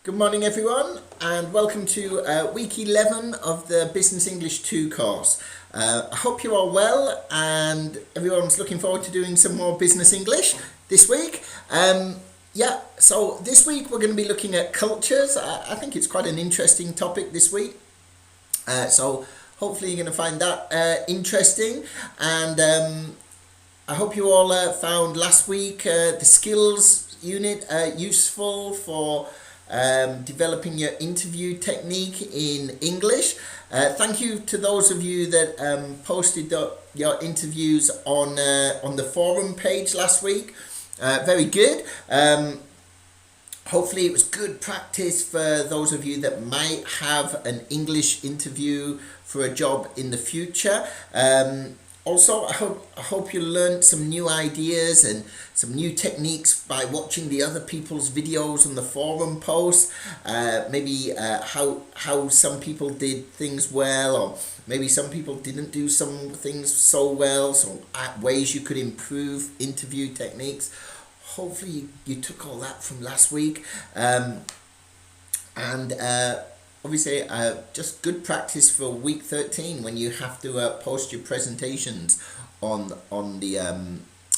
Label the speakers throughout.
Speaker 1: Good morning everyone and welcome to week 11 of the Business English 2 course. I hope you're all well and everyone's looking forward to doing some more business English this week. So this week we're going to be looking at cultures. I think it's quite an interesting topic this week. So hopefully you're going to find that interesting, and I hope you all found last week the skills unit useful for developing your interview technique in English. Thank you to those of you that posted your interviews on the forum page last week. Very good. Hopefully it was good practice for those of you that might have an English interview for a job in the future. Also, I hope you learned some new ideas and some new techniques by watching the other people's videos on the forum posts. Maybe how some people did things well, or maybe some people didn't do some things so well. So ways you could improve interview techniques. Hopefully you took all that from last week. Obviously, just good practice for week 13 when you have to post your presentations on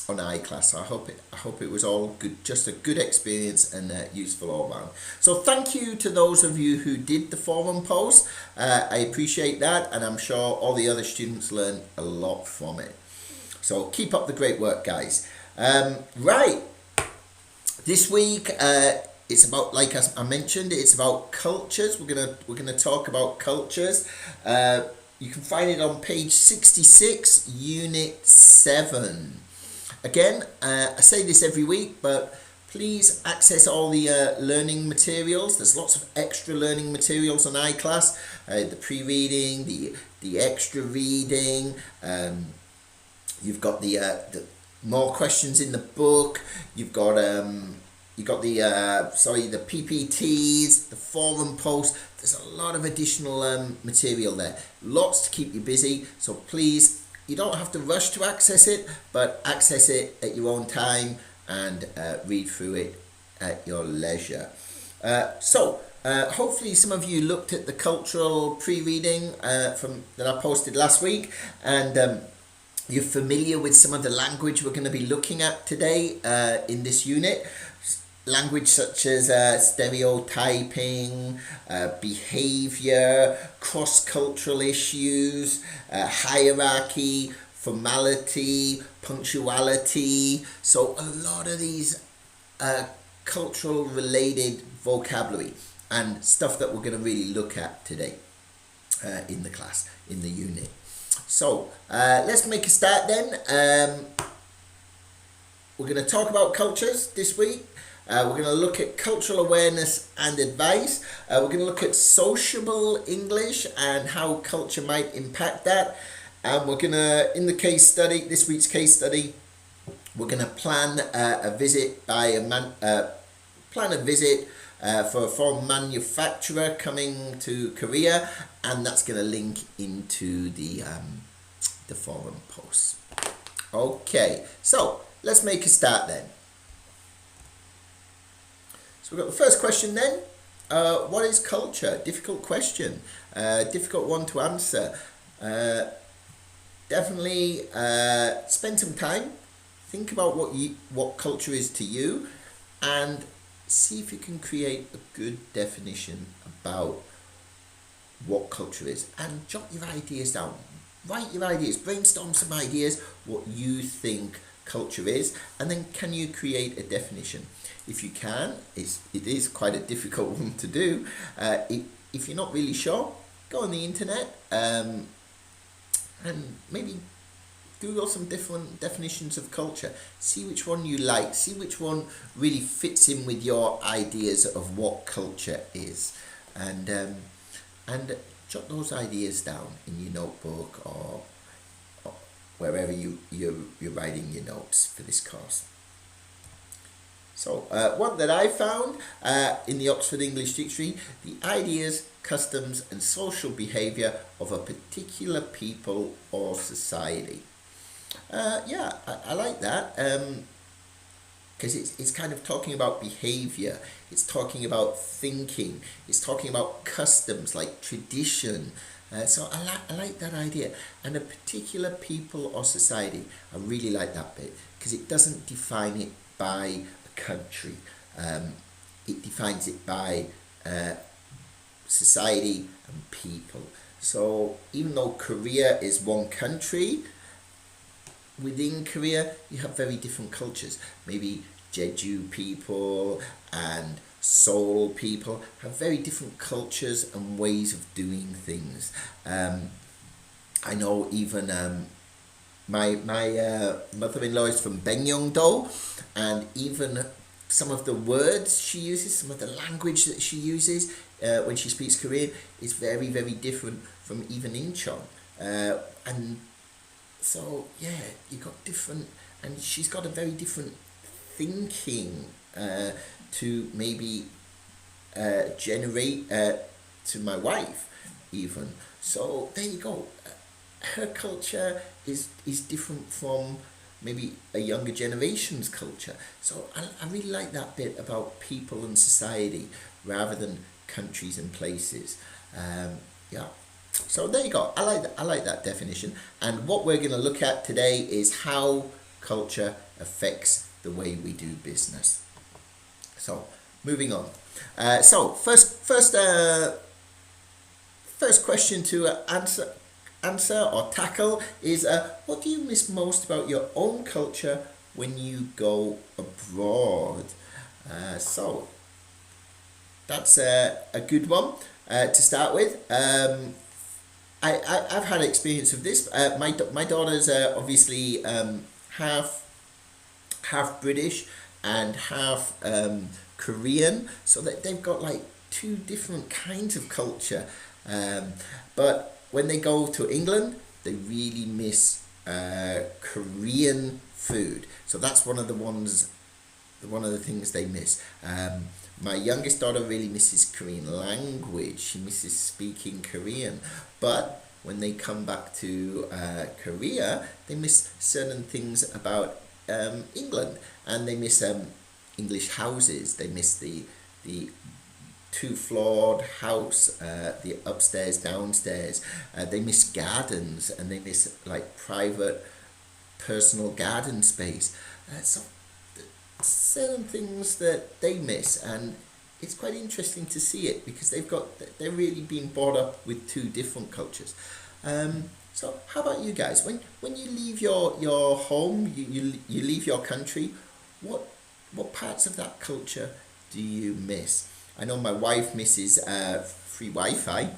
Speaker 1: iClass. So I hope it was all good, just a good experience and useful all round. So thank you to those of you who did the forum post. I appreciate that, and I'm sure all the other students learned a lot from it. So keep up the great work, guys. Right, this week. It's about, like I mentioned, it's about cultures. We're gonna talk about cultures. You can find it on page 66, Unit 7. Again, I say this every week, but please access all the learning materials. There's lots of extra learning materials on iClass. The pre-reading, the extra reading. You've got the more questions in the book. You've got the PPTs, the forum posts. There's a lot of additional material there. Lots to keep you busy. So please, you don't have to rush to access it, but access it at your own time and read through it at your leisure. Hopefully some of you looked at the cultural pre-reading that I posted last week, and you're familiar with some of the language we're going to be looking at today in this unit. Language such as stereotyping, behavior, cross-cultural issues, hierarchy, formality, punctuality. So a lot of these cultural related vocabulary and stuff that we're going to really look at today in the class, in the unit. So let's make a start then. We're going to talk about cultures this week. We're going to look at cultural awareness and advice. We're going to look at sociable English and how culture might impact that. And we're going to, in the case study, this week's case study, we're going to plan a visit for a foreign manufacturer coming to Korea, and that's going to link into the forum posts. Okay, so let's make a start then. So we've got the first question then. What is culture? Difficult question. Difficult one to answer. Definitely spend some time. Think about what culture is to you, and see if you can create a good definition about what culture is. And jot your ideas down. Write your ideas. Brainstorm some ideas what you think culture is, and then can you create a definition? If you can, it is quite a difficult one to do. If you're not really sure, go on the internet and maybe Google some different definitions of culture. See which one you like. See which one really fits in with your ideas of what culture is, and jot those ideas down in your notebook or wherever you're writing your notes for this course. So one that I found in the Oxford English Dictionary: the ideas, customs and social behaviour of a particular people or society. I like that. because it's kind of talking about behavior, it's talking about thinking, it's talking about customs like tradition. So I like that idea. And a particular people or society, I really like that bit because it doesn't define it by a country. It defines it by society and people. So even though Korea is one country, within Korea you have very different cultures. Maybe Jeju people and Seoul people have very different cultures and ways of doing things. I know even my mother-in-law is from Baekhyun-do, and even some of the words she uses, some of the language that she uses when she speaks Korean is very, very different from even Incheon. And so, yeah, you got different, and she's got a very different thinking to maybe generate to my wife, even. So, there you go. Her culture is different from maybe a younger generation's culture. So I really like that bit about people and society rather than countries and places. Yeah. So there you go. I like that definition. And what we're going to look at today is how culture affects the way we do business. So moving on. So first question to answer or tackle is what do you miss most about your own culture when you go abroad? So that's a good one to start with. I've had experience of this. My daughter's obviously half British and half Korean, so that they've got like two different kinds of culture. But when they go to England, they really miss Korean food. So that's one of the things they miss. My youngest daughter really misses Korean language. She misses speaking Korean. But when they come back to Korea, they miss certain things about England, and they miss English houses. They miss the two-floored house, the upstairs, downstairs. They miss gardens, and they miss like private, personal garden space. So certain things that they miss, and it's quite interesting to see it because they're really being brought up with two different cultures. So how about you guys? When you leave your home, you leave your country, what parts of that culture do you miss? I know my wife misses free Wi-Fi,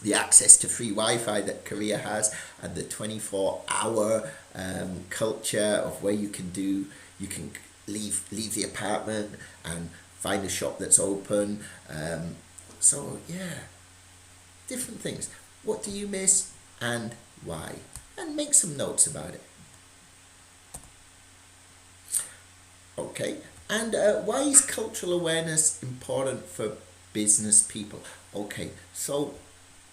Speaker 1: the access to free Wi-Fi that Korea has, and the 24-hour culture of where you can leave the apartment and find a shop that's open. So yeah, different things. What do you miss and why? And make some notes about it. Okay. And why is cultural awareness important for business people? Okay, so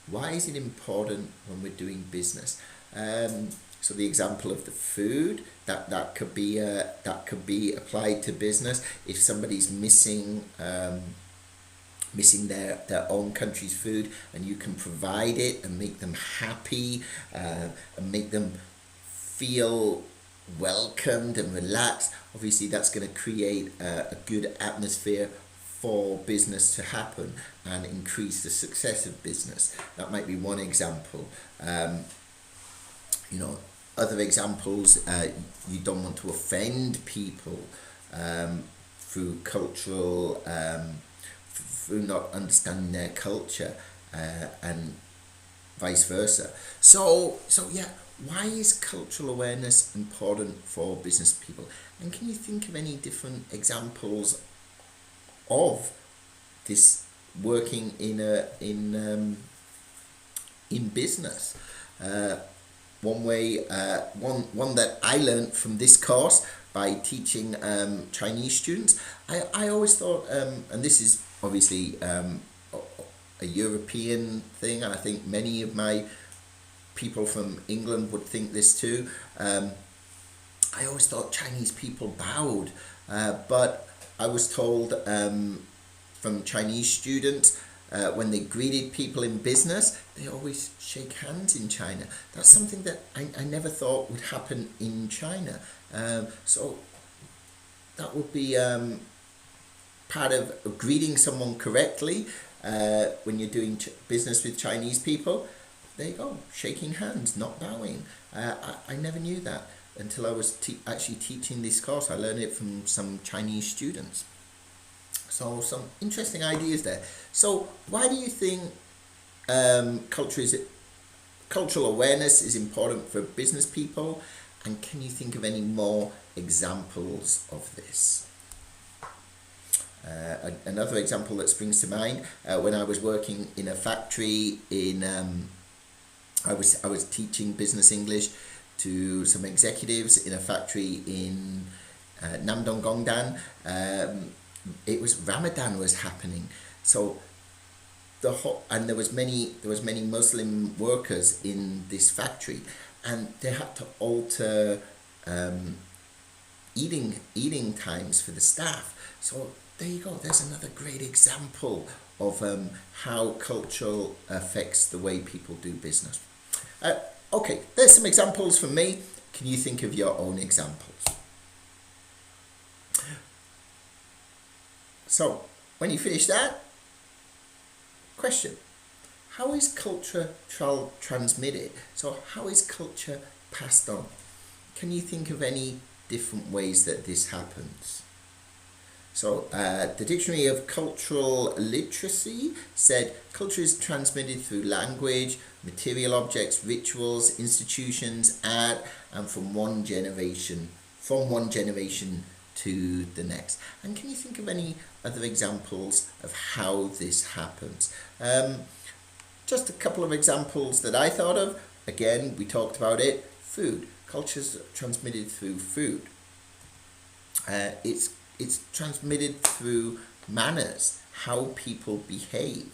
Speaker 1: why is it important when we're doing business? So the example of the food that could be applied to business. If somebody's missing their own country's food, and you can provide it and make them happy and make them feel welcomed and relaxed, obviously that's going to create a good atmosphere for business to happen and increase the success of business. That might be one example. Other examples, you don't want to offend people through cultural, through not understanding their culture, and vice versa. So yeah, why is cultural awareness important for business people? And can you think of any different examples of this working in business? One way, one that I learned from this course by teaching Chinese students, I always thought, and this is obviously a European thing, and I think many of my people from England would think this too. I always thought Chinese people bowed But I was told from Chinese students, when they greeted people in business, they always shake hands in China. That's something that I never thought would happen in China. So that would be part of greeting someone correctly when you're doing business with Chinese people. There you go, shaking hands, not bowing. I never knew that until I was actually teaching this course. I learned it from some Chinese students. So some interesting ideas there. So why do you think cultural awareness is important for business people? And can you think of any more examples of this? Another example that springs to mind, when I was working in a factory in, I was teaching business English to some executives in a factory in Namdong Gongdan. It was Ramadan was happening, so and there was many Muslim workers in this factory, and they had to alter eating times for the staff. So there you go. There's another great example of how culture affects the way people do business. Okay, there's some examples from me. Can you think of your own examples? So, when you finish that, question: how is culture transmitted? So, how is culture passed on? Can you think of any different ways that this happens? So, the Dictionary of Cultural Literacy said culture is transmitted through language, material objects, rituals, institutions, art, and from one generation to the next. And can you think of any other examples of how this happens? Just a couple of examples that I thought of. Again, we talked about it. Food. Culture's transmitted through food. It's transmitted through manners, how people behave.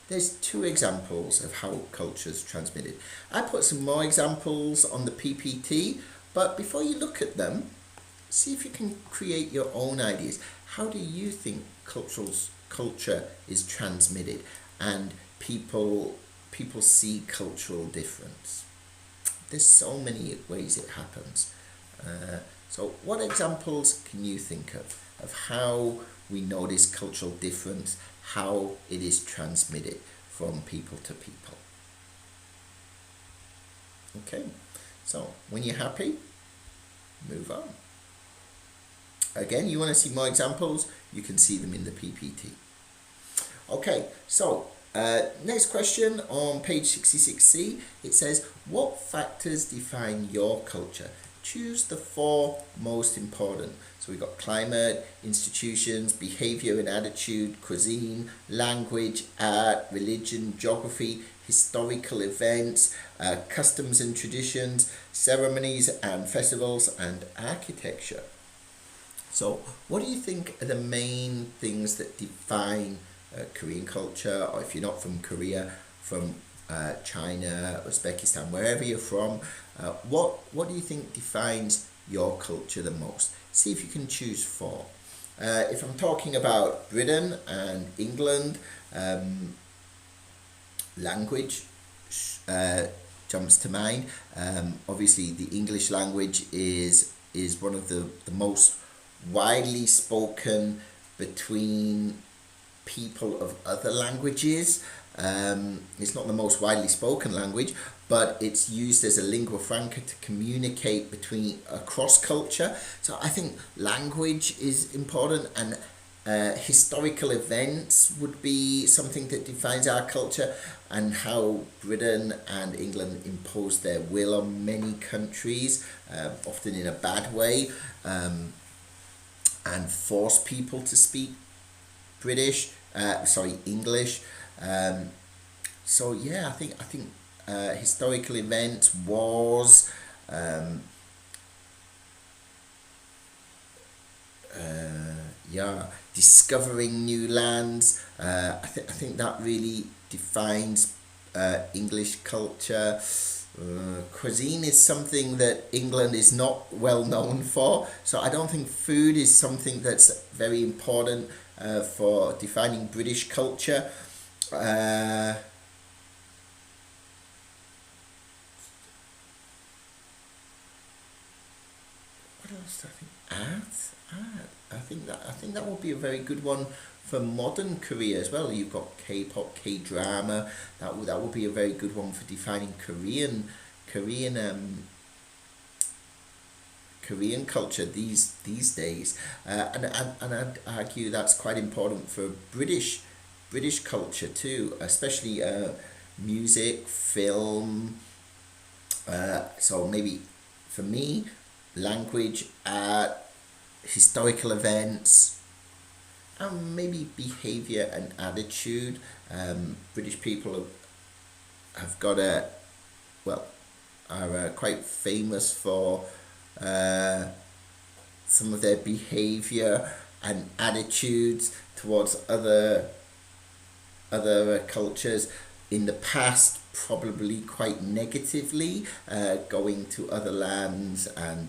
Speaker 1: There's two examples of how culture's transmitted. I put some more examples on the PPT, but before you look at them, see if you can create your own ideas. How do you think culture is transmitted and people see cultural difference? There's so many ways it happens. So what examples can you think of how we notice cultural difference, how it is transmitted from people to people? Okay, so when you're happy, move on. Again, you want to see more examples, you can see them in the PPT. Okay, so next question on page 66C, it says, what factors define your culture? Choose the 4 most important. So we've got climate, institutions, behavior and attitude, cuisine, language, art, religion, geography, historical events, customs and traditions, ceremonies and festivals, and architecture. So what do you think are the main things that define Korean culture, or if you're not from Korea, from China, Uzbekistan, wherever you're from, what do you think defines your culture the most? See if you can choose 4. If I'm talking about Britain and England, language jumps to mind. Obviously, the English language is one of the most widely spoken between people of other languages. It's not the most widely spoken language, but it's used as a lingua franca to communicate across culture. So I think language is important, and historical events would be something that defines our culture, and how Britain and England impose their will on many countries, often in a bad way, and force people to speak English. So yeah, I think historical events, wars, discovering new lands. I think that really defines English culture. Cuisine is something that England is not well known for, so I don't think food is something that's very important for defining British culture. Uh, what else do I think? Art. I think that would be a very good one for modern Korea as well. You've got K-pop, K-drama. That would be a very good one for defining Korean culture these days. And I'd argue that's quite important for British culture too, especially music, film. So maybe for me, language, art, historical events, and maybe behavior and attitude. British people have got well, are quite famous for uh, some of their behavior and attitudes towards other cultures in the past, probably quite negatively, going to other lands and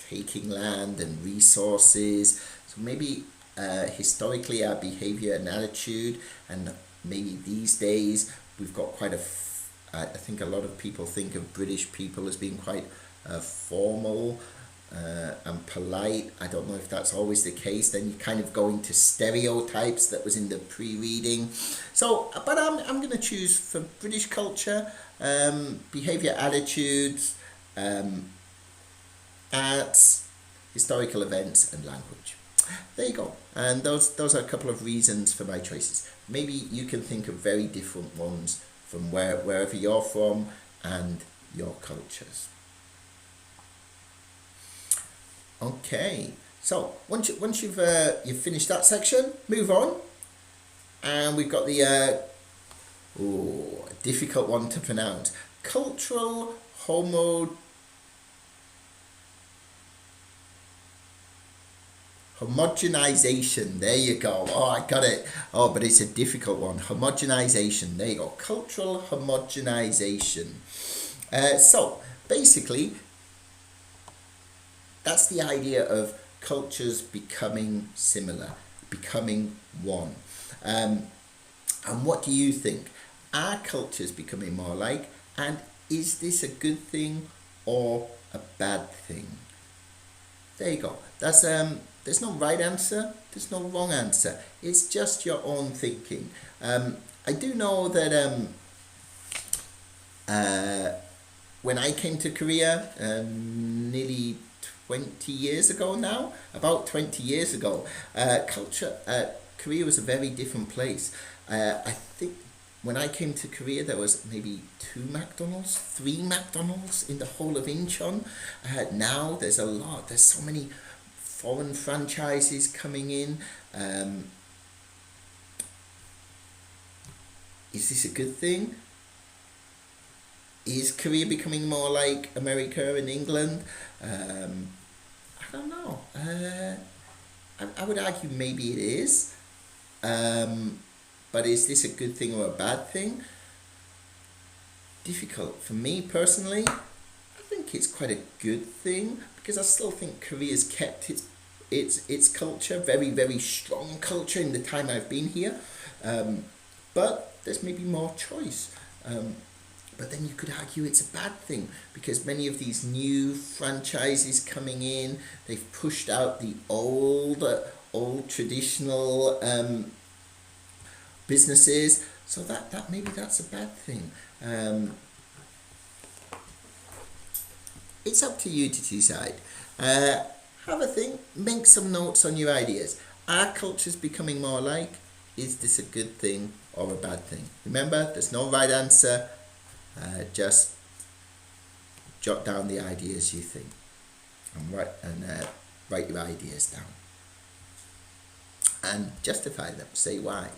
Speaker 1: taking land and resources. So maybe historically our behavior and attitude, and maybe these days we've got quite I think a lot of people think of British people as being quite formal and polite. I don't know if that's always the case. Then you kind of go into stereotypes that was in the pre-reading. So, but I'm going to choose for British culture, behavior, attitudes, arts, historical events, and language. There you go. And those are a couple of reasons for my choices. Maybe you can think of very different ones from wherever you're from and your cultures. Okay, so once you've finished that section, move on, and we've got the difficult one to pronounce: cultural homogenization. There you go. Oh, I got it. Oh, but it's a difficult one. Homogenization. There you go. Cultural homogenization. So basically, that's the idea of cultures becoming similar, becoming one. And what do you think? Are cultures becoming more alike? And is this a good thing or a bad thing? There you go. That's there's no right answer, there's no wrong answer. It's just your own thinking. I do know that when I came to Korea nearly 20 years ago now, about 20 years ago, Korea was a very different place. I think when I came to Korea, there was maybe 3 McDonald's in the whole of Incheon. Now there's a lot. There's so many foreign franchises coming in. Is this a good thing? Is Korea becoming more like America and England? I don't know. I would argue maybe it is. But is this a good thing or a bad thing? Difficult. For me personally, I think it's quite a good thing, because I still think Korea's kept its culture, very, very strong culture in the time I've been here. But there's maybe more choice. But then you could argue it's a bad thing, because many of these new franchises coming in, they've pushed out the old traditional businesses. So that maybe that's a bad thing. It's up to you to decide. Have a think, make some notes on your ideas. Are cultures becoming more alike? Is this a good thing or a bad thing? Remember, there's no right answer. Just jot down the ideas you think, and write your ideas down, and justify them. Say why.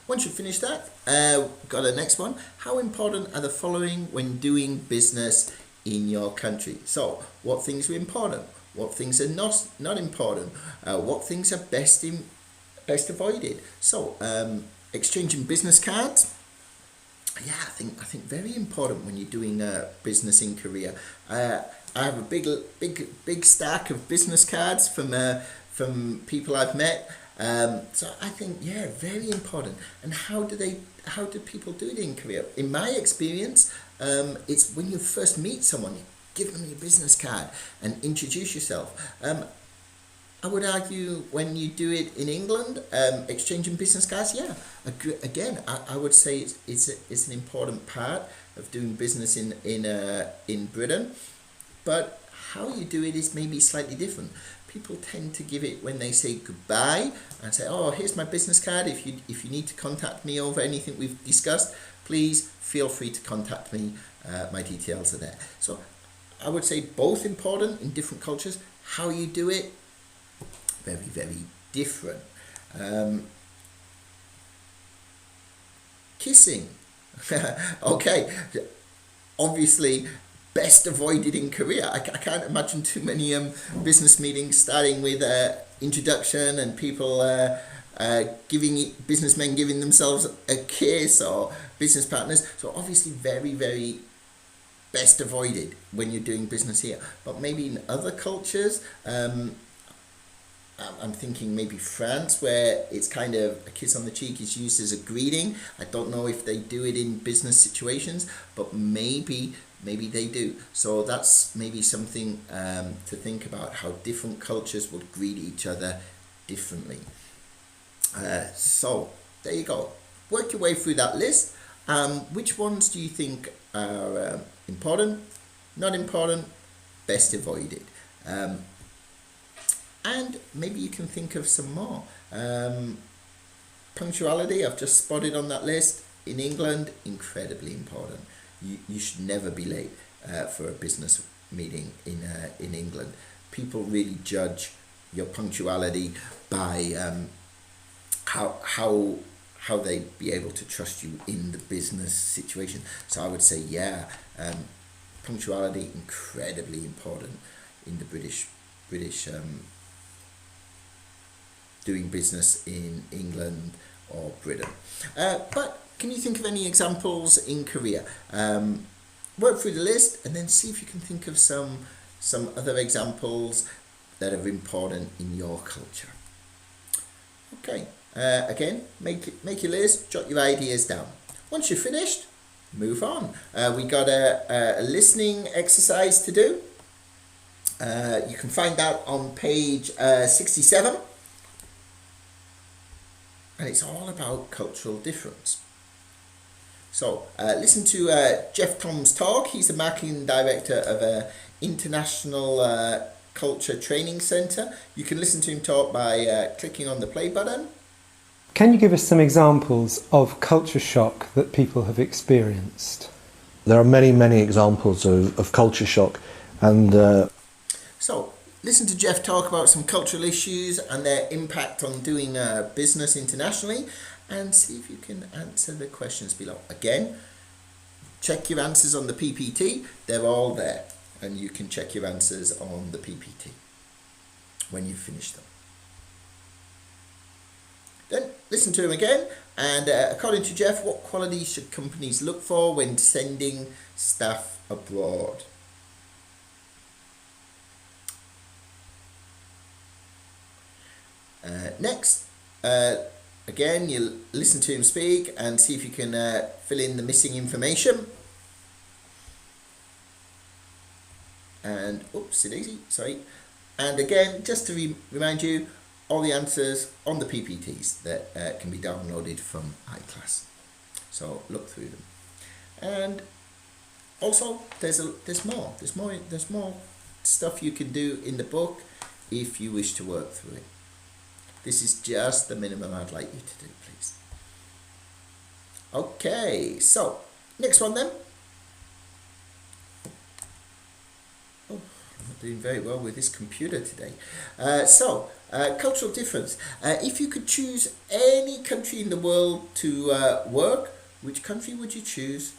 Speaker 1: Once you've finished that, got the next one. How important are the following when doing business in your country? So, what things are important? What things are not important? What things are best avoided? So, exchanging business cards. Yeah, I think very important when you're doing business in Korea. I have a big stack of business cards from people I've met. So I think, yeah, very important. And how do people do it in Korea? In my experience, it's when you first meet someone, you give them your business card and introduce yourself. I would argue when you do it in England, exchanging business cards, yeah, again, I would say it's an important part of doing business in Britain. But how you do it is maybe slightly different. People tend to give it when they say goodbye and say, "Oh, here's my business card. If you need to contact me over anything we've discussed, please feel free to contact me. My details are there." So I would say both important in different cultures. How you do it, very, very different. Kissing. Okay, obviously best avoided in Korea. I can't imagine too many business meetings starting with introduction and people businessmen giving themselves a kiss, or business partners. So obviously very, very best avoided when you're doing business here. But maybe in other cultures, I'm thinking maybe France, where it's kind of a kiss on the cheek is used as a greeting. I don't know if they do it in business situations, but maybe they do. So that's maybe something to think about, how different cultures would greet each other differently. So there you go. Work your way through that list. Which ones do you think are important, not important, best avoided? And maybe you can think of some more. Punctuality, I've just spotted on that list. In England, incredibly important. You should never be late for a business meeting in England. People really judge your punctuality by how they be able to trust you in the business situation. So I would say, yeah, punctuality incredibly important in the British doing business in England or Britain. But can you think of any examples in Korea? Work through the list and then see if you can think of some other examples that are important in your culture. Okay, again, make your list, jot your ideas down. Once you're finished, move on. We got a listening exercise to do. You can find that on page 67. And it's all about cultural difference. So listen to Jeff Tom's talk. He's the marketing director of an international culture training centre. You can listen to him talk by clicking on the play button.
Speaker 2: Can you give us some examples of culture shock that people have experienced?
Speaker 3: There are many, many examples of culture shock, and
Speaker 1: So listen to Jeff talk about some cultural issues and their impact on doing business internationally, and see if you can answer the questions below. Again, check your answers on the PPT. They're all there, and you can check your answers on the PPT when you've finished them. Then listen to him again, and according to Jeff, what qualities should companies look for when sending staff abroad? Next, again, you listen to him speak and see if you can fill in the missing information. And, oopsie daisy, sorry. And again, just to remind you, all the answers on the PPTs that can be downloaded from iClass. So look through them. And also, there's more stuff you can do in the book if you wish to work through it. This is just the minimum I'd like you to do, please. Okay, so next one then. Oh, I'm not doing very well with this computer today. Cultural difference. If you could choose any country in the world to work, which country would you choose?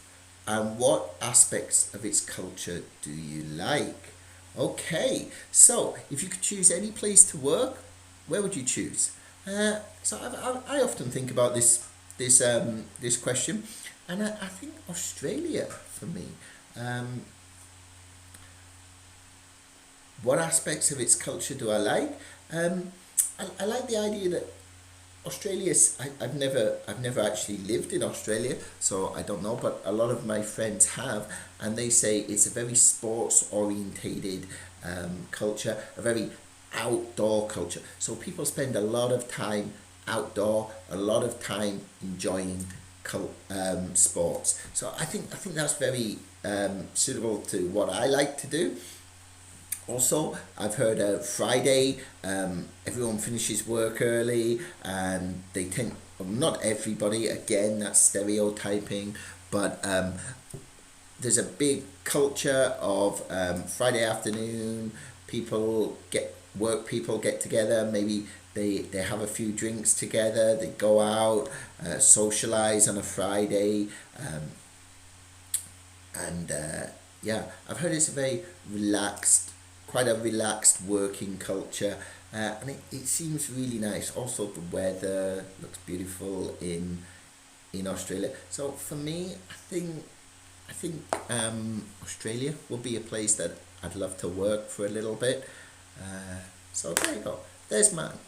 Speaker 1: And what aspects of its culture do you like? Okay, so if you could choose any place to work, where would you choose? So I often think about this question, And I think Australia for me. What aspects of its culture do I like? I like the idea that I've never actually lived in Australia, so I don't know, but a lot of my friends have, and they say it's a very sports orientated culture, a very outdoor culture. So people spend a lot of time outdoor, a lot of time enjoying sports. So I think that's very suitable to what I like to do. Also, I've heard Friday, everyone finishes work early and they tend, well, not everybody, again, that's stereotyping, but there's a big culture of Friday afternoon, people get together, maybe they have a few drinks together, they go out, socialize on a Friday, and yeah, I've heard it's a very quite a relaxed working culture, and it seems really nice. Also, the weather looks beautiful in Australia. So for me, I think Australia will be a place that I'd love to work for a little bit. So there you go. There's mine.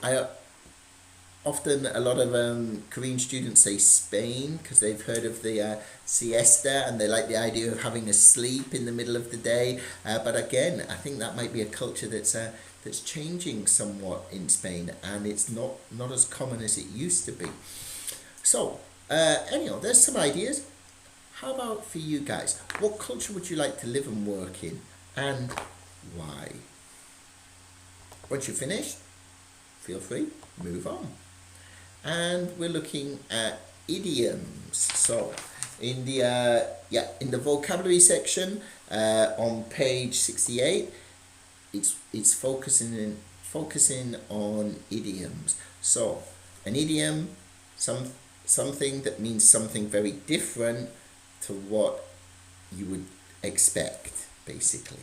Speaker 1: I often, a lot of Korean students say Spain because they've heard of the siesta and they like the idea of having a sleep in the middle of the day. But again, I think that might be a culture that's changing somewhat in Spain, and it's not as common as it used to be. So anyhow, there's some ideas. How about for you guys? What culture would you like to live and work in, and why? Once you've finished, feel free, move on. And we're looking at idioms. So in the vocabulary section on page 68, it's focusing on idioms. So an idiom, something that means something very different to what you would expect, basically.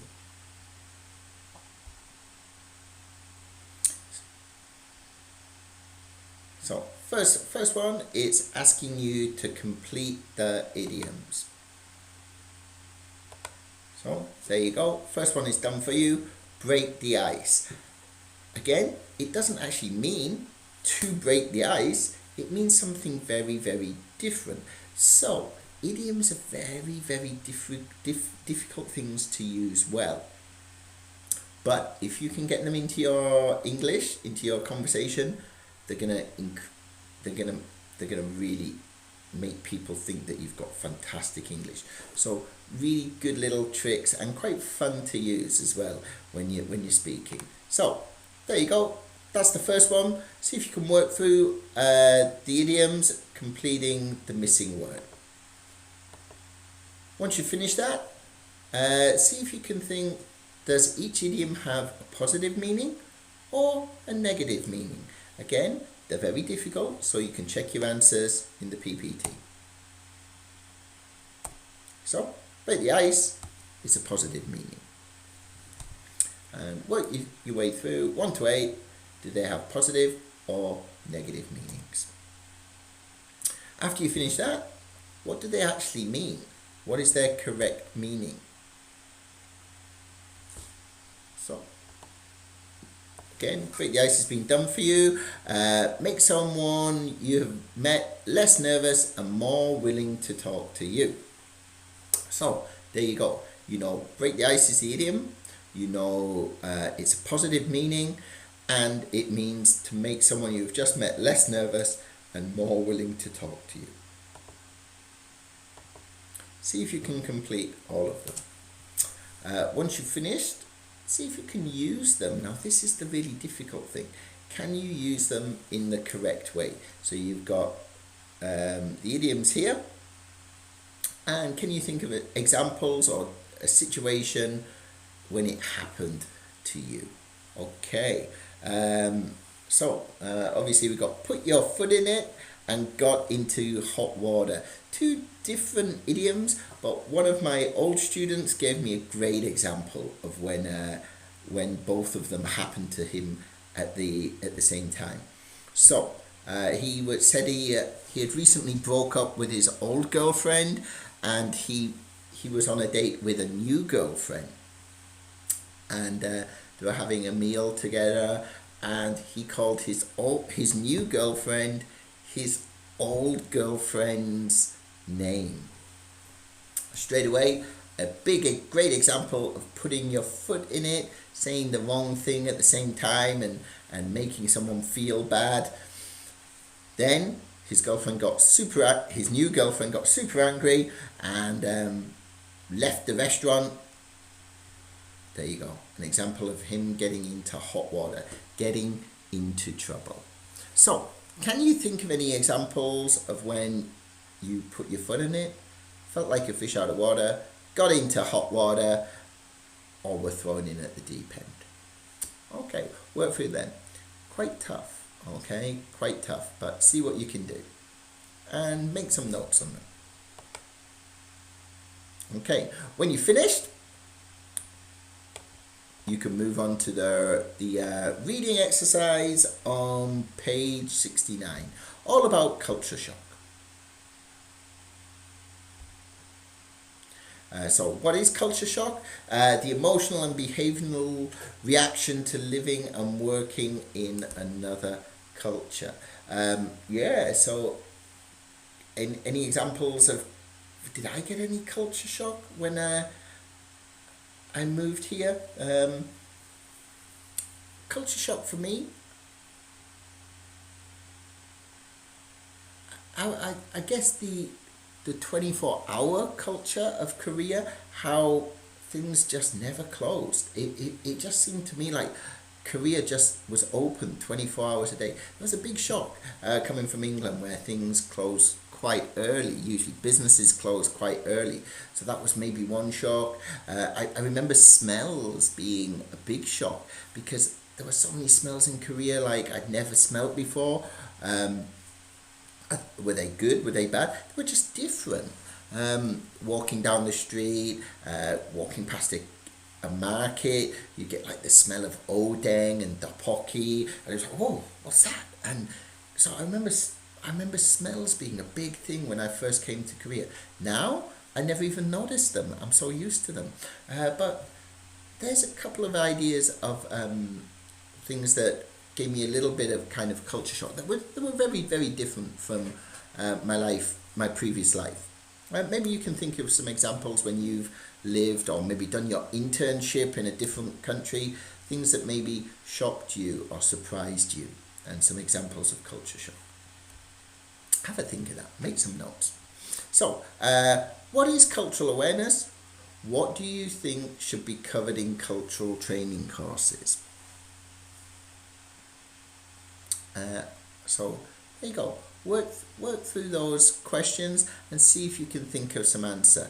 Speaker 1: So first one is asking you to complete the idioms. So there you go. First one is done for you. Break the ice. Again, it doesn't actually mean to break the ice. It means something very, very different. So idioms are very, very difficult things to use well. But if you can get them into your English, into your conversation, they're gonna really make people think that you've got fantastic English. So really good little tricks and quite fun to use as well when you're speaking. So there you go. That's the first one. See if you can work through the idioms, completing the missing word. Once you finish that, see if you can think, does each idiom have a positive meaning or a negative meaning? Again, they're very difficult, so you can check your answers in the PPT. So, break the ice is a positive meaning. And work your way through 1 to 8. Do they have positive or negative meanings? After you finish that, what do they actually mean? What is their correct meaning? So, again, break the ice has been done for you. Make someone you've met less nervous and more willing to talk to you. So, there you go. You know, break the ice is the idiom. You know, it's a positive meaning, and it means to make someone you've just met less nervous and more willing to talk to you. See if you can complete all of them. Once you've finished, see if you can use them. Now, this is the really difficult thing. Can you use them in the correct way? So you've got the idioms here, and can you think of examples or a situation when it happened to you? Okay, so obviously we've got put your foot in it and got into hot water. Two different idioms, but one of my old students gave me a great example of when both of them happened to him at the same time. So Said he had recently broke up with his old girlfriend, and he was on a date with a new girlfriend, and they were having a meal together, and he called his new girlfriend his old girlfriend's name. Straight away, a great example of putting your foot in it, saying the wrong thing at the same time, and making someone feel bad. Then his new girlfriend got super angry and left the restaurant. There you go, an example of him getting into hot water, getting into trouble. So, can you think of any examples of when you put your foot in it, felt like a fish out of water, got into hot water, or were thrown in at the deep end? Okay, work through them. Quite tough, okay? Quite tough, but see what you can do. And make some notes on them. Okay, when you're finished, you can move on to the reading exercise on page 69, all about culture shock. So what is culture shock? The emotional and behavioural reaction to living and working in another culture. So any examples of, did I get any culture shock when I moved here? Culture shock for me, I guess the 24-hour culture of Korea, how things just never closed. It just seemed to me like Korea just was open 24 hours a day. It was a big shock coming from England, where things close quite early. Usually businesses close quite early. So that was maybe one shock. I remember smells being a big shock, because there were so many smells in Korea like I'd never smelled before. Were they good? Were they bad? They were just different. Walking down the street, walking past a market, you get like the smell of odeng and tteokbokki, and it was like, whoa, what's that? And so I remember smells being a big thing when I first came to Korea. Now I never even noticed them. I'm so used to them. But there's a couple of ideas of things that gave me a little bit of kind of culture shock that were very, very different from my previous life. Maybe you can think of some examples when you've lived or maybe done your internship in a different country, things that maybe shocked you or surprised you, and some examples of culture shock. Have a think of that, make some notes. So, what is cultural awareness? What do you think should be covered in cultural training courses? So there you go. Work through those questions and see if you can think of some answer.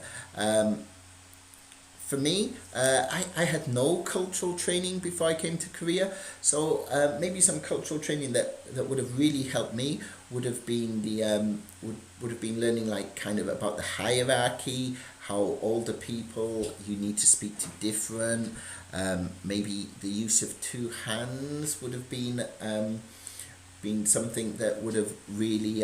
Speaker 1: For me, I had no cultural training before I came to Korea, so maybe some cultural training that would have really helped me would have been would have been learning like kind of about the hierarchy, how older people you need to speak to different. Maybe the use of two hands would have been something that would have really,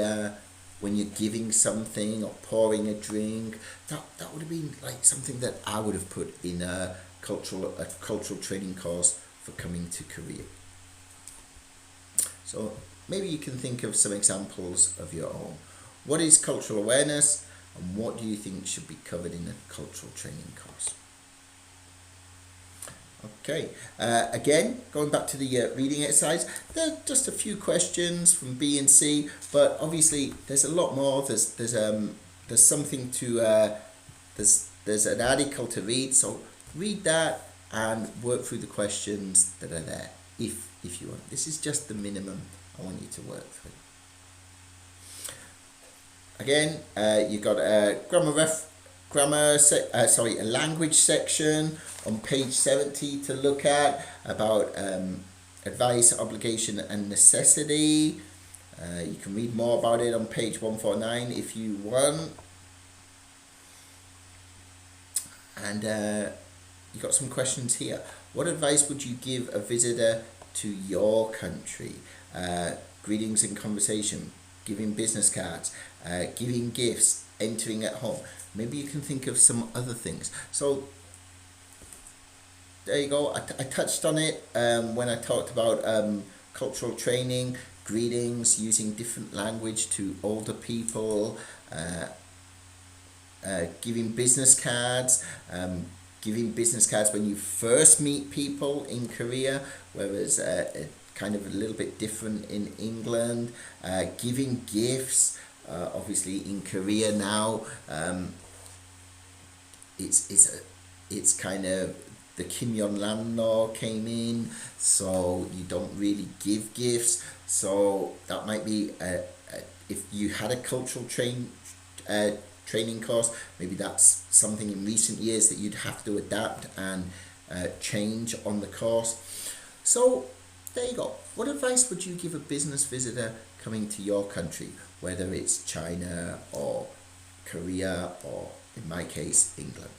Speaker 1: when you're giving something or pouring a drink, that would have been like something that I would have put in a cultural training course for coming to Korea. So maybe you can think of some examples of your own. What is cultural awareness, and what do you think should be covered in a cultural training course? Okay, again, going back to the reading exercise, there are just a few questions from B and C, but obviously there's a lot more. There's something to there's an article to read, so read that and work through the questions that are there if you want. This is just the minimum I want you to work through. Again, you've got a a language section on page 70 to look at about advice, obligation and necessity. You can read more about it on page 149 if you want. And you've got some questions here. What advice would you give a visitor to your country? greetings in conversation, giving business cards, giving gifts, entering at home. Maybe you can think of some other things. So there you go. I touched on it when I talked about cultural training, greetings, using different language to older people, giving business cards, when you first meet people in Korea, whereas kind of a little bit different in England, giving gifts, obviously in Korea now, it's kind of the Kim Yon-ram law came in, so you don't really give gifts. So that might be if you had a cultural training course, maybe that's something in recent years that you'd have to adapt and change on the course. So there you go. What advice would you give a business visitor coming to your country, whether it's China or Korea or, in my case, England?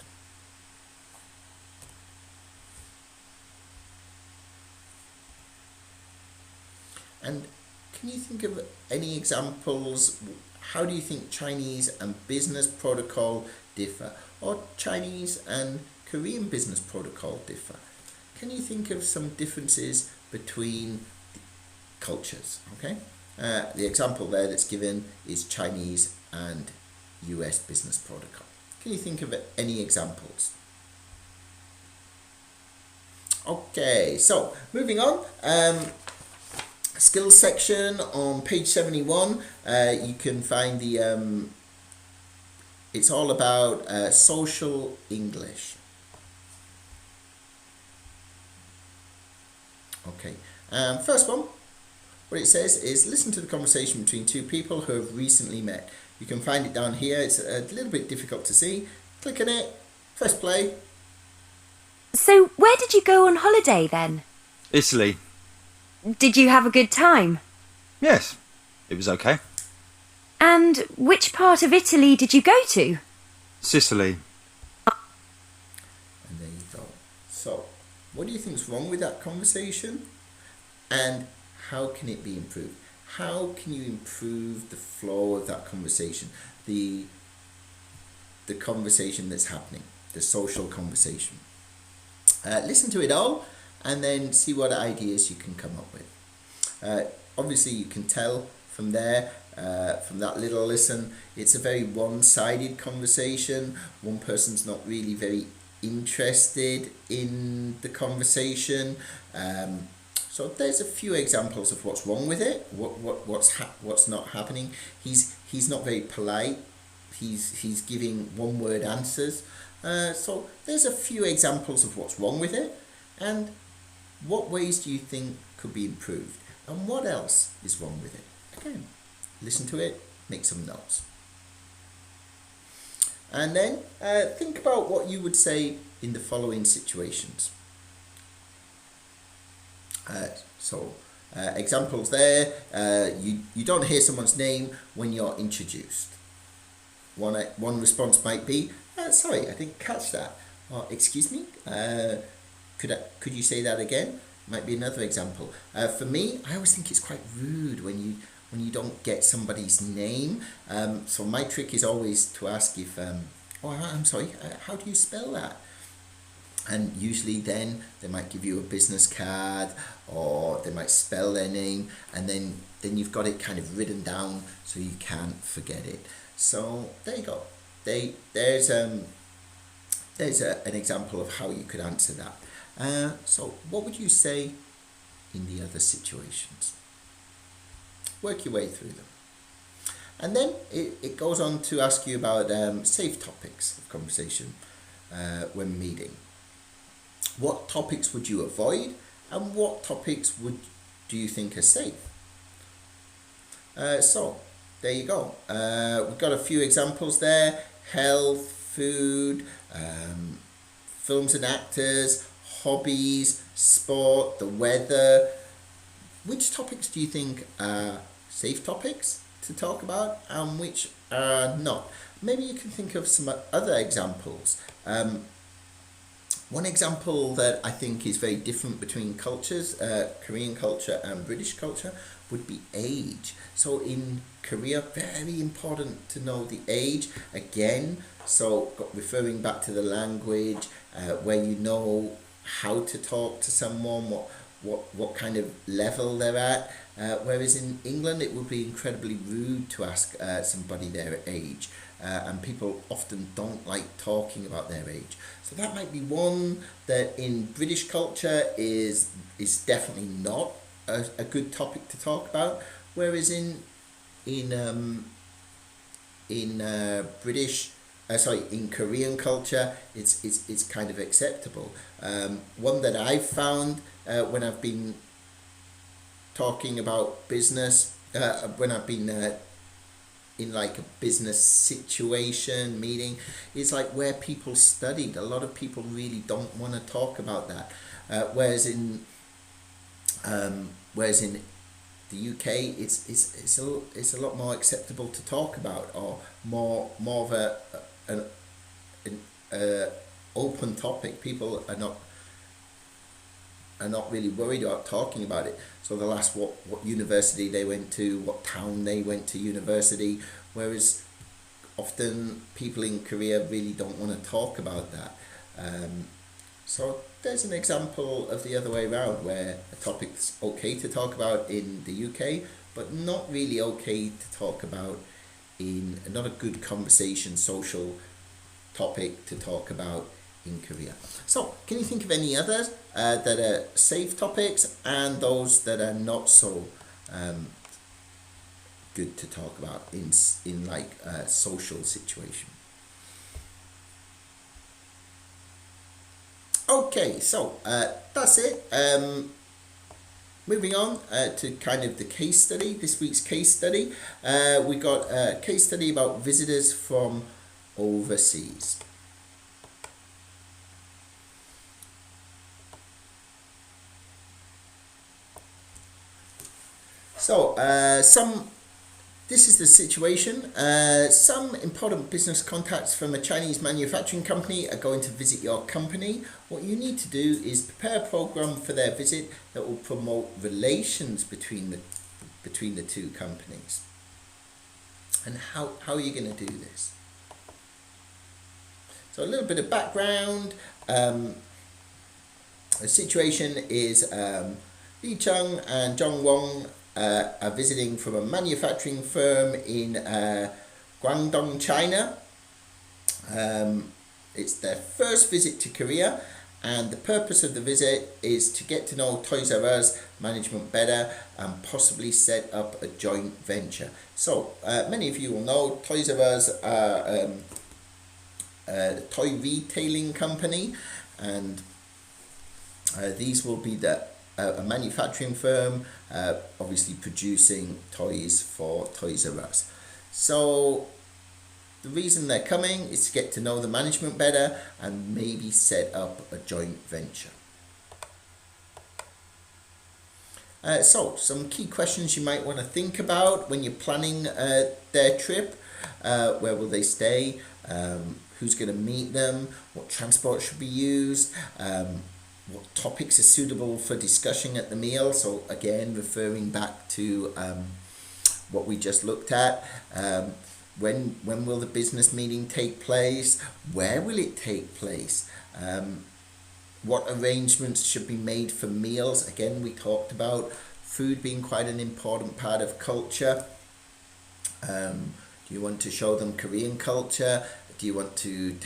Speaker 1: And can you think of any examples? How do you think Chinese and business protocol differ, or Chinese and Korean business protocol differ? Can you think of some differences between cultures? Okay, the example there that's given is Chinese and US business protocol. Can you think of any examples? Okay, so moving on. Skills section on page 71, you can find the, it's all about social English. Okay, first one, what it says is listen to the conversation between two people who have recently met. You can find it down here, it's a little bit difficult to see. Click on it, press play.
Speaker 4: So where did you go on holiday then?
Speaker 5: Italy.
Speaker 4: Did you have a good time?
Speaker 5: Yes, it was okay.
Speaker 4: And which part of Italy did you go to?
Speaker 5: Sicily.
Speaker 1: And there you go. So, what do you think's wrong with that conversation? And how can it be improved? How can you improve the flow of that conversation? The conversation that's happening, the social conversation. Listen to it all and then see what ideas you can come up with. Obviously you can tell from there, from that little listen, it's a very one-sided conversation. One person's not really very interested in the conversation. So there's a few examples of what's wrong with it, what's not happening. He's not very polite. He's giving one-word answers. So there's a few examples of what's wrong with it, and what ways do you think could be improved, and what else is wrong with it? Again, listen to it, make some notes, and then think about what you would say in the following situations. Examples there. You don't hear someone's name when you're introduced. One response might be, sorry, I didn't catch that. Or, excuse me, could you say that again? Might be another example. For me, I always think it's quite rude when you don't get somebody's name. So my trick is always to ask if, I'm sorry, how do you spell that? And usually then they might give you a business card, or they might spell their name, and then you've got it kind of written down so you can't forget it. So there you go. There's an example of how you could answer that. So what would you say in the other situations? Work your way through them. And then it goes on to ask you about safe topics of conversation when meeting. What topics would you avoid, and what topics do you think are safe? So there you go. We've got a few examples there: health, food, films and actors, hobbies, sport, the weather. Which topics do you think are safe topics to talk about, and which are not? Maybe you can think of some other examples. One example that I think is very different between cultures, Korean culture and British culture, would be age. So in Korea, very important to know the age. Again, so referring back to the language, where you know how to talk to someone, what kind of level they're at. Whereas in England, it would be incredibly rude to ask somebody their age. And people often don't like talking about their age. So that might be one that in British culture is definitely not a good topic to talk about. Whereas in Korean culture, it's kind of acceptable. One that I've found when I've been talking about business, when I've been in like a business situation meeting, is like where people studied. A lot of people really don't want to talk about that. Whereas in the UK, it's a lot more acceptable to talk about, or more of an open topic. People are not really worried about talking about it. So they'll ask what university they went to, what town they went to university, whereas often people in Korea really don't want to talk about that. So there's an example of the other way around, where a topic's okay to talk about in the UK, but not really okay to talk about not a good conversation, social topic to talk about in Korea. So can you think of any others that are safe topics and those that are not so good to talk about in like a social situation? Okay, so that's it. Moving on to kind of the case study, this week's case study. We got a case study about visitors from overseas. So, this is the situation. Some important business contacts from a Chinese manufacturing company are going to visit your company. What you need to do is prepare a program for their visit that will promote relations between the two companies. And how are you going to do this? So a little bit of background. The situation is Li Chung and Zhong Wong are visiting from a manufacturing firm in Guangdong, China. It's their first visit to Korea, and the purpose of the visit is to get to know Toys R Us management better and possibly set up a joint venture. So many of you will know Toys R Us are a toy retailing company, and these will be a manufacturing firm, obviously producing toys for Toys R Us. So the reason they're coming is to get to know the management better and maybe set up a joint venture. So some key questions you might want to think about when you're planning their trip. Where will they stay? Who's going to meet them? What transport should be used? What topics are suitable for discussion at the meal? So again, referring back to what we just looked at. When will the business meeting take place? Where will it take place? What arrangements should be made for meals? Again, we talked about food being quite an important part of culture. Do you want to show them Korean culture? Do you want to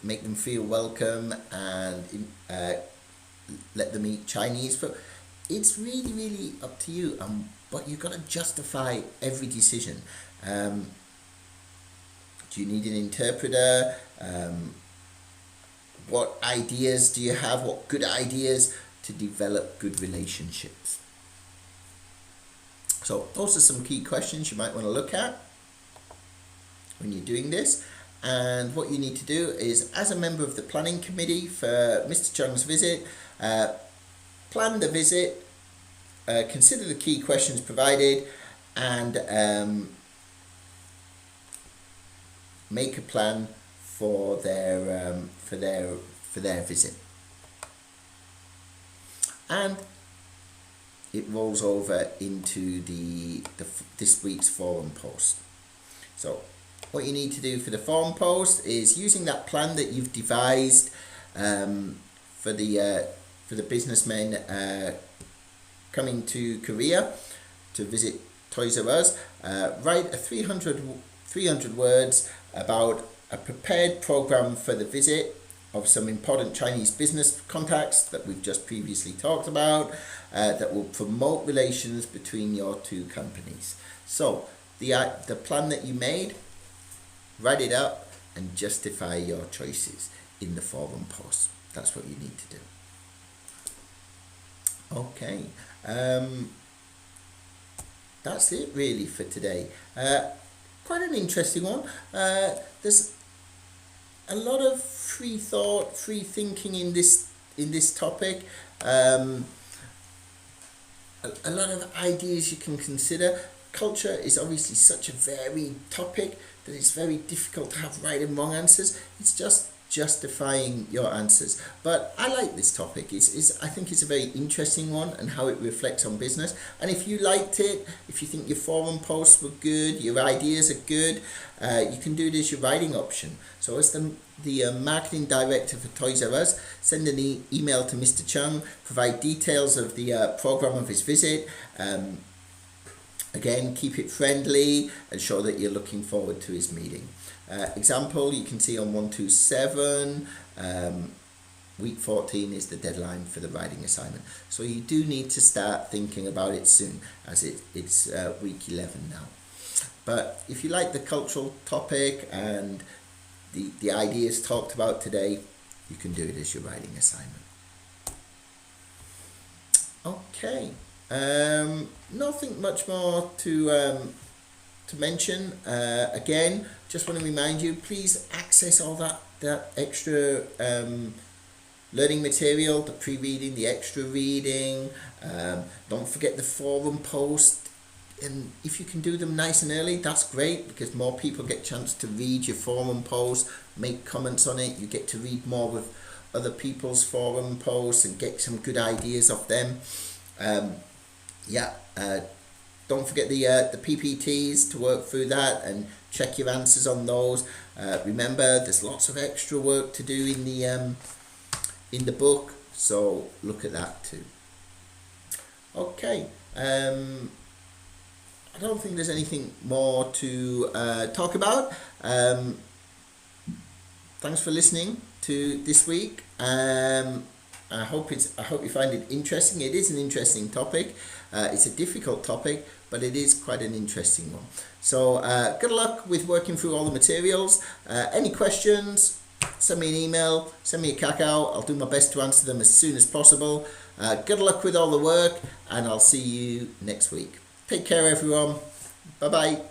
Speaker 1: make them feel welcome and let them eat Chinese food? It's really, really up to you. But you've got to justify every decision. Do you need an interpreter? What ideas do you have? What good ideas to develop good relationships? So those are some key questions you might want to look at when you're doing this. And what you need to do is, as a member of the planning committee for Mr. Chung's visit, plan the visit, consider the key questions provided, and make a plan for their visit. and it rolls over into this week's forum post. So what you need to do for the forum post is using that plan that you've devised for the businessmen coming to Korea to visit Toys R Us. Write a 300 words about a prepared program for the visit of some important Chinese business contacts that we've just previously talked about that will promote relations between your two companies. So the plan that you made, write it up and justify your choices in the forum post. That's what you need to do. Okay, that's it really for today. Quite an interesting one. There's a lot of free thought, free thinking in this topic. A lot of ideas you can consider. Culture is obviously such a varied topic that it's very difficult to have right and wrong answers. It's just justifying your answers. But I like this topic. I think it's a very interesting one, and how it reflects on business. And if you liked it, if you think your forum posts were good, your ideas are good, you can do it as your writing option. So as the marketing director for Toys R Us, send an email to Mr. Chung, provide details of the program of his visit. Again, keep it friendly and show that you're looking forward to his meeting. Example, you can see on 127, week 14 is the deadline for the writing assignment. So you do need to start thinking about it soon, as it's week 11 now. But if you like the cultural topic and the ideas talked about today, you can do it as your writing assignment. Okay, nothing much more to mention. Again, just want to remind you, please access all that extra learning material, the pre-reading, the extra reading. Don't forget the forum post, and if you can do them nice and early, that's great, because more people get a chance to read your forum post, make comments on it. You get to read more of other people's forum posts and get some good ideas off them. Don't forget the PPTs to work through that and check your answers on those. Remember, there's lots of extra work to do in the book, so look at that too. Okay, I don't think there's anything more to talk about. Thanks for listening to this week. I hope you find it interesting. It is an interesting topic. It's a difficult topic, but it is quite an interesting one. So good luck with working through all the materials. Any questions, send me an email, send me a Kakao. I'll do my best to answer them as soon as possible. Good luck with all the work, and I'll see you next week. Take care, everyone. Bye-bye.